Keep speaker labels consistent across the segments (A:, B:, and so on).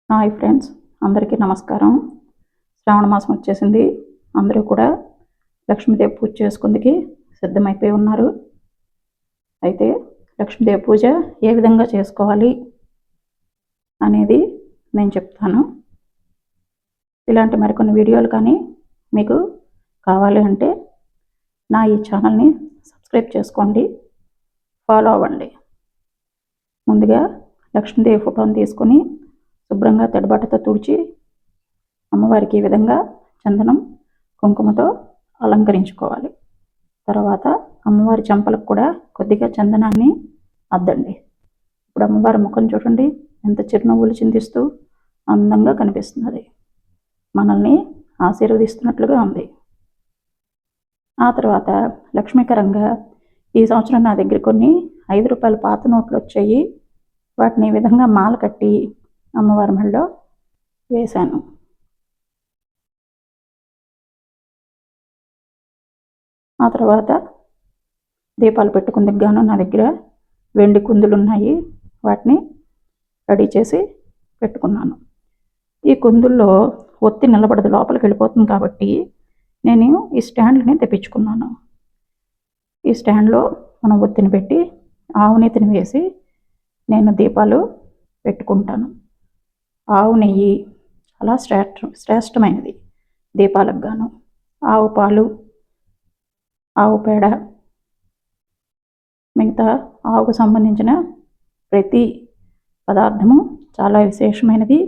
A: Hi friends, అందరికీ నమస్కారం. శ్రావణ మాసం వచ్చేసింది. అందరూ కూడా లక్ష్మీదేవి పూజ చేసుకుందుకి సిద్ధమైపోయి ఉన్నారు. అయితే లక్ష్మీదేవి పూజ ఏ విధంగా చేసుకోవాలి అనేది నేను చెప్తాను. ఇలాంటి మరికొన్ని వీడియోలు కానీ మీకు కావాలి అంటే నా ఈ ఛానల్ని సబ్స్క్రైబ్ చేసుకోండి, ఫాలో అవ్వండి. ముందుగా లక్ష్మీదేవి ఫోటోని తీసుకొని శుభ్రంగా తడిబట్టతో తుడిచి అమ్మవారికి ఈ విధంగా చందనం కుంకుమతో అలంకరించుకోవాలి. తర్వాత అమ్మవారి చెంపలకు కూడా కొద్దిగా చందనాన్ని అద్దండి. ఇప్పుడు అమ్మవారి ముఖం చూడండి, ఎంత చిరునవ్వులు చిందిస్తూ అందంగా కనిపిస్తున్నది. మనల్ని ఆశీర్వదిస్తున్నట్లుగా ఉంది. ఆ తర్వాత లక్ష్మీకరంగా ఈ సంవత్సరం నా దగ్గర కొన్ని 5 రూపాయల పాత నోట్లు వచ్చాయి. వాటిని ఈ విధంగా మాల కట్టి అమ్మవారి మెడలో వేశాను. ఆ తర్వాత దీపాలు పెట్టుకుందుకు గాను నా దగ్గర వెండి కుందులు ఉన్నాయి. వాటిని రెడీ చేసి పెట్టుకున్నాను. ఈ కుందుల్లో ఒత్తి నిలబడదు, లోపలికి వెళ్ళిపోతుంది. కాబట్టి నేను ఈ స్టాండ్ని తెప్పించుకున్నాను. ఈ స్టాండ్లో మనం ఒత్తిని పెట్టి ఆవు నెయ్యిని వేసి నేను దీపాలు పెట్టుకుంటాను. ఆవు నెయ్యి చాలా శ్రేష్టమైనది దీపాలకు గాను. ఆవు పాలు, ఆవు పేడ, మిగతా ఆవుకు సంబంధించిన ప్రతి పదార్థము చాలా విశేషమైనది,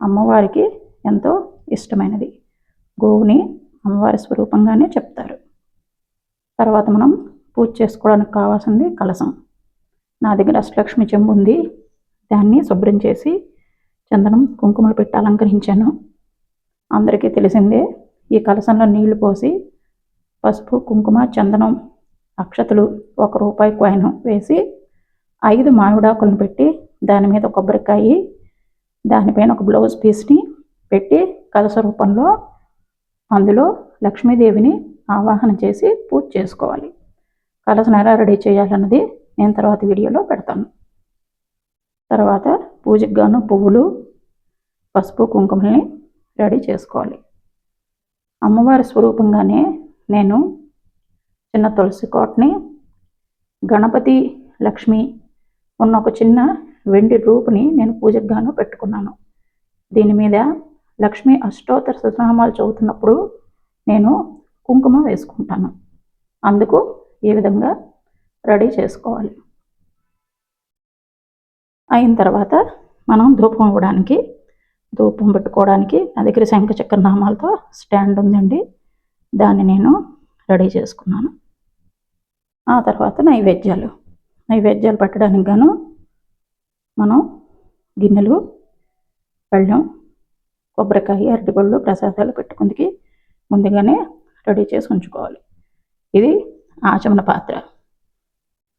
A: అమ్మవారికి ఎంతో ఇష్టమైనది. గోవుని అమ్మవారి స్వరూపంగానే చెప్తారు. తర్వాత మనం పూజ చేసుకోవడానికి కావాల్సింది కలశం. నా దగ్గర అష్టలక్ష్మి చెంబు ఉంది. దాన్ని శుభ్రం చేసి చందనం కుంకుమలు పెట్టి అలంకరించాను. అందరికీ తెలిసిందే. ఈ కలశంలో నీళ్లు పోసి పసుపు, కుంకుమ, చందనం, అక్షతలు, 1 రూపాయి కాయిన్ వేసి 5 మామిడాకులను పెట్టి దాని మీద కొబ్బరికాయ, దానిపైన ఒక బ్లౌజ్ పీస్ని పెట్టి కలశ రూపంలో అందులో లక్ష్మీదేవిని ఆవాహన చేసి పూజ చేసుకోవాలి. కలశం ఎలా రెడీ చేయాలన్నది నేను తర్వాత వీడియోలో పెడతాను. తర్వాత పూజకు గాను పువ్వులు, పసుపు, కుంకుమని రెడీ చేసుకోవాలి. అమ్మవారి స్వరూపంగానే నేను చిన్న తులసి కోటని, గణపతి, లక్ష్మి ఉన్న ఒక చిన్న వెండి రూపుని నేను పూజకు గాను పెట్టుకున్నాను. దీని మీద లక్ష్మీ అష్టోత్తర శతనామాలు చదువుతున్నప్పుడు నేను కుంకుమ వేసుకుంటాను. అందుకు ఈ విధంగా రెడీ చేసుకోవాలి. అయిన తర్వాత మనం ధూపం ఇవ్వడానికి, ధూపం పెట్టుకోవడానికి నా దగ్గర శంఖచక్ర నామాలతో స్టాండ్ ఉందండి. దాన్ని నేను రెడీ చేసుకున్నాను. ఆ తర్వాత నైవేద్యాలు పెట్టడానికి గాను మనం గిన్నెలు, పళ్ళెం, కొబ్బరికాయ, అరటిపళ్ళు, ప్రసాదాలు పెట్టుకుందికి ముందుగానే రెడీ చేసి ఉంచుకోవాలి. ఇది ఆచమన పాత్ర.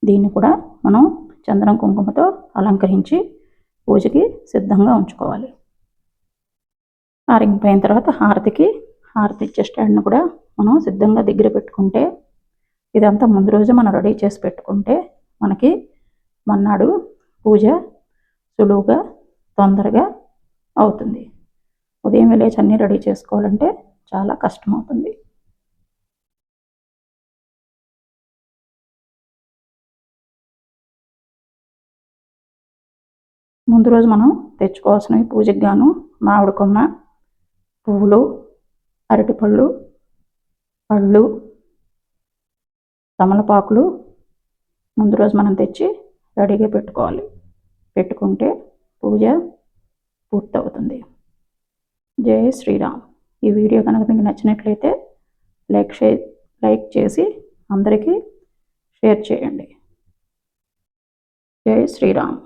A: దీన్ని కూడా మనం చందనం కుంకుమతో అలంకరించి పూజకి సిద్ధంగా ఉంచుకోవాలి. ఆరింగిపోయిన తర్వాత హారతి ఇచ్చే స్టాండ్ను కూడా మనం సిద్ధంగా దగ్గర పెట్టుకుంటే, ఇదంతా ముందు రోజు మనం రెడీ చేసి పెట్టుకుంటే మనకి మన్నాడు పూజ సులువుగా, తొందరగా అవుతుంది. ఉదయం లేచి అన్నీ రెడీ చేసుకోవాలంటే చాలా కష్టమవుతుంది. ముందు రోజు మనం తెచ్చుకోవాల్సినవి పూజకు గాను మామిడి కొమ్మ, పువ్వులు, అరటిపళ్ళు, పళ్ళు, తమలపాకులు ముందు రోజు మనం తెచ్చి రెడీగా పెట్టుకోవాలి. పెట్టుకుంటే పూజ పూర్తవుతుంది. జై శ్రీరామ్. ఈ వీడియో కనుక మీకు నచ్చినట్లయితే లైక్ చేసి అందరికీ షేర్ చేయండి. జై శ్రీరామ్.